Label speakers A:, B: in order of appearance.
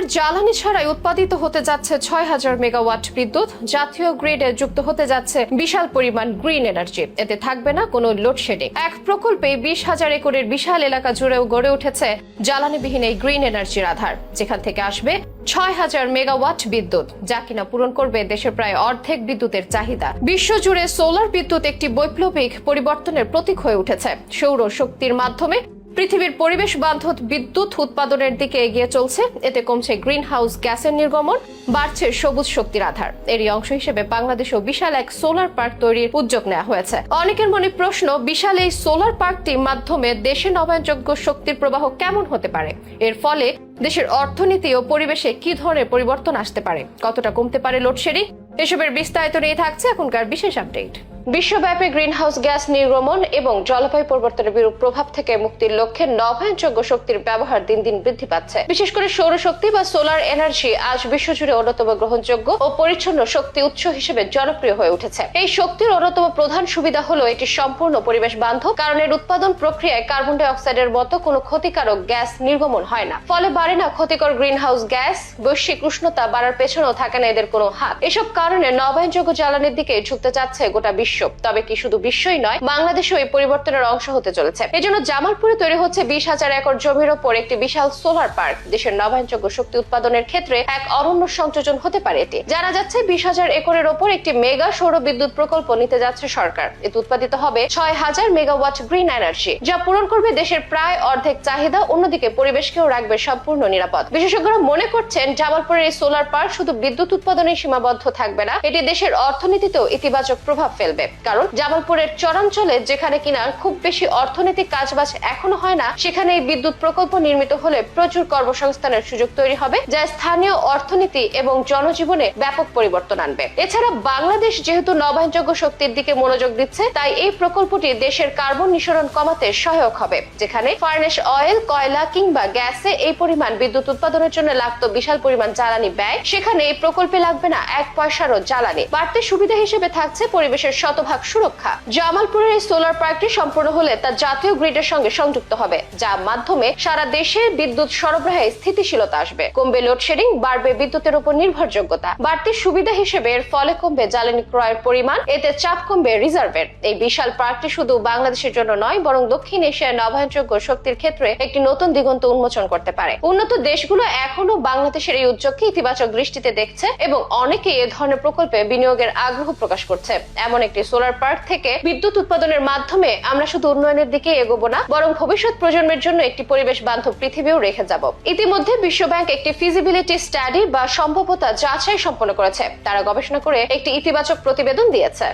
A: Solar জ্বালানি ছাড়াই উৎপাদিত হতে যাচ্ছে ৬,০০০ মেগাওয়াট বিদ্যুৎ। জাতীয় গ্রিডে যুক্ত হতে যাচ্ছে বিশাল পরিমাণ গ্রিন এনার্জি। এতে থাকবে না কোনো লোডশেডিং। এক প্রকল্পে ২০,০০০ একরের বিশাল এলাকা জুড়েও গড়ে উঠেছে জ্বালানিবিহীন এই গ্রিন এনার্জির আধার, যেখান থেকে আসবে ৬,০০০ মেগাওয়াট বিদ্যুৎ, যা কিনা পূরণ করবে দেশের প্রায় অর্ধেক বিদ্যুতের চাহিদা। বিশ্বজুড়ে সোলার বিদ্যুৎ একটি বৈপ্লবিক পরিবর্তনের প্রতীক হয়ে উঠেছে। সৌর শক্তির মাধ্যমে পৃথিবীর পরিবেশ বান্ধব বিদ্যুৎ উৎপাদনের দিকে এগিয়ে চলছে। এতে কমছে গ্রিন হাউস গ্যাসের নির্গমন, বাড়ছে সবুজ শক্তির আধার। এরই অংশ হিসেবে বাংলাদেশেও বিশাল এক সোলার পার্ক তৈরির উদ্যোগ নেওয়া হয়েছে। অনেকের মনে প্রশ্ন, বিশাল এই সোলার পার্কটির মাধ্যমে দেশে নবায়নযোগ্য শক্তির প্রবাহ কেমন হতে পারে? এর ফলে দেশের অর্থনীতি ও পরিবেশে কি ধরনের পরিবর্তন আসতে পারে? কতটা কমতে পারে লোডশেডিং? এসবের বিস্তারিত নিয়ে থাকছে এখনকার বিশেষ আপডেট। বিশ্বব্যাপী গ্রিনহাউস গ্যাস নির্গমন এবং জলবায়ু পরিবর্তনের বিরূপ প্রভাব থেকে মুক্তির লক্ষ্যে নবায়নযোগ্য শক্তির ব্যবহার দিন দিন বৃদ্ধি পাচ্ছে। বিশেষ করে সৌরশক্তি বা সোলার এনার্জি আজ বিশ্বজুড়ে অন্যতম গ্রহণযোগ্য ও পরিচ্ছন্ন শক্তি উৎস হিসেবে জনপ্রিয় হয়ে উঠেছে। এই শক্তির অন্যতম প্রধান সুবিধা হলো এটি সম্পূর্ণ পরিবেশ বান্ধব, কারণ এর উৎপাদন প্রক্রিয়ায় কার্বন ডাই অক্সাইডের মতো কোনো ক্ষতিকারক গ্যাস নির্গমন হয় না। ফলে বাড়ে না ক্ষতিকর গ্রিনহাউস গ্যাস। বৈশ্বিক উষ্ণতা বাড়ার পেছনেও থাকে না এদের কোনো হাত। এসব কারণে নবায়নযোগ্য জ্বালানির দিকে ঝুঁকতে যাচ্ছে গোটা বিশ্ব। তবে কি শুধু বিশ্বই নয়, বাংলাদেশও এই পরিবর্তনের অংশ হতে চলেছে। এজন্য জামালপুরে তৈরি হচ্ছে ২০,০০০ একর জমির ওপর একটি বিশাল সোলার পার্ক। দেশের নবায়নযোগ্য শক্তি উৎপাদনের ক্ষেত্রে এক অনন্য সংযোজন হতে পারে এটি। জানা যাচ্ছে ২০,০০০ একরের ওপর একটি মেগা সৌর বিদ্যুৎ প্রকল্প নিতে যাচ্ছে সরকার। এতে উৎপাদিত হবে ৬,০০০ মেগাওয়াট গ্রিন এনার্জি, যা পূরণ করবে দেশের প্রায় অর্ধেক চাহিদা। অন্যদিকে পরিবেশকেও রাখবে সম্পূর্ণ নিরাপদ। বিশেষজ্ঞরা মনে করছেন, জামালপুরের এই সোলার পার্ক শুধু বিদ্যুৎ উৎপাদনে সীমাবদ্ধ থাকবে না, এটি দেশের অর্থনীতিতেও ইতিবাচক প্রভাব ফেলবে। কারণ জামালপুরের চরাঞ্চলে যেখানে কিনা খুব বেশি অর্থনৈতিক কাজবাজ এখনো হয় না, সেখানে এই বিদ্যুৎ প্রকল্প নির্মিত হলে প্রচুর কর্মসংস্থানের সুযোগ তৈরি হবে, যা স্থানীয় অর্থনীতি এবং জনজীবনে ব্যাপক পরিবর্তন আনবে। এছাড়া বাংলাদেশ যেহেতু নবায়নযোগ্য শক্তির দিকে মনোযোগ দিচ্ছে, তাই এই প্রকল্পটি দেশের কার্বন নিঃসরণ কমাতে সহায়ক হবে। যেখানে ফার্নেস অয়েল, কয়লা কিংবা গ্যাসে এই পরিমাণ বিদ্যুৎ উৎপাদনের জন্য লাগতো বিশাল পরিমাণ জ্বালানি ব্যয়, সেখানে এই প্রকল্পে লাগবে না ১ পয়সারও জ্বালানি। বাড়তি সুবিধা হিসেবে থাকছে পরিবেশের শতভাগ সুরক্ষা। জামালপুরের এই সোলার পার্কটি সম্পূর্ণ হলে তা জাতীয় গ্রিডের সঙ্গে সংযুক্ত হবে, যার মাধ্যমে সারা দেশে বিদ্যুৎ সরবরাহে স্থিতিশীলতা আসবে। কমবে লোডশেডিং, বাড়বে বিদ্যুতের উপর নির্ভরযোগ্যতা। বাড়তি সুবিধা হিসেবে এর ফলে কমবে জ্বালানি ক্রয়ের পরিমাণ, এতে চাপ কমবে রিজার্ভের। এই বিশাল পার্কটি শুধু বাংলাদেশের জন্য নয়, বরং দক্ষিণ এশিয়ার নবায়নযোগ্য শক্তির ক্ষেত্রে একটি নতুন দিগন্ত উন্মোচন করতে পারে। উন্নত দেশগুলো এখনো বাংলাদেশের এই উদ্যোগকে ইতিবাচক দৃষ্টিতে দেখছে এবং অনেকেই এ ধরনের প্রকল্পে বিনিয়োগের আগ্রহ প্রকাশ করছে। এমন একটি সোলার পার্ক থেকে বিদ্যুৎ উৎপাদনের মাধ্যমে আমরা শুধু উন্নয়নের দিকে এগোবো না, বরং ভবিষ্যৎ প্রজন্মের জন্য একটি পরিবেশ বান্ধব পৃথিবীও রেখে যাব। ইতিমধ্যে বিশ্ব ব্যাংক একটি ফিজিবিলিটি স্টাডি বা সম্ভাব্যতা যাচাই সম্পন্ন করেছে। তারা গবেষণা করে একটি ইতিবাচক প্রতিবেদন দিয়েছে।